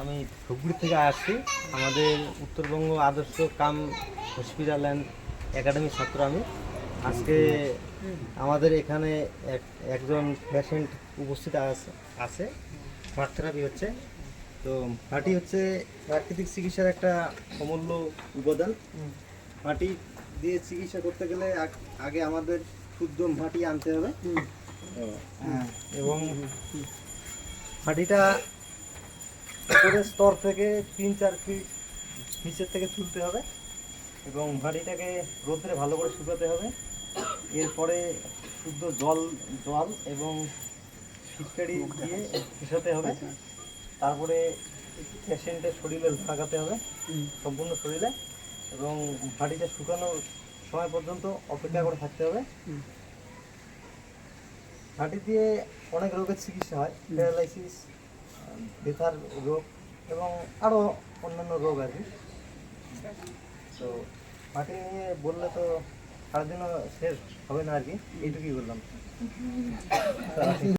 আমি ধুপগুড়ি থেকে আসছি। আমাদের উত্তরবঙ্গ আদর্শ কাম হসপিটাল অ্যান্ড একাডেমির ছাত্র আমি। আজকে আমাদের এখানে একজন পেশেন্ট উপস্থিত আছে। স্মার্ট থেরাপি হচ্ছে। তো মাটি হচ্ছে প্রাকৃতিক চিকিৎসার একটা অমূল্য উপাদান। মাটি দিয়ে চিকিৎসা করতে গেলে আগে আমাদের শুদ্ধ মাটি আনতে হবে এবং মাটিটা উপরের স্তর থেকে 3-4 ফিট নিচের থেকে তুলতে হবে এবং মাটিটাকে রোদ্রে ভালো করে শুকাতে হবে। এরপরে শুদ্ধ জল এবং ফিটকারি দিয়ে মেশাতে হবে। তারপরে পেশেন্টের শরীরে লাগাতে হবে সম্পূর্ণ শরীরে এবং মাটিটা শুকানোর সময় পর্যন্ত অপেক্ষা করে থাকতে হবে। মাটি দিয়ে অনেক রোগের চিকিৎসা হয়, প্যারালাইসিস, ব্যথার রোগ এবং আরও অন্যান্য রোগ আর কি। তো মাটি নিয়ে বললে তো সারাদিনও শেষ হবে না আর কি, এইটুকুই বললাম।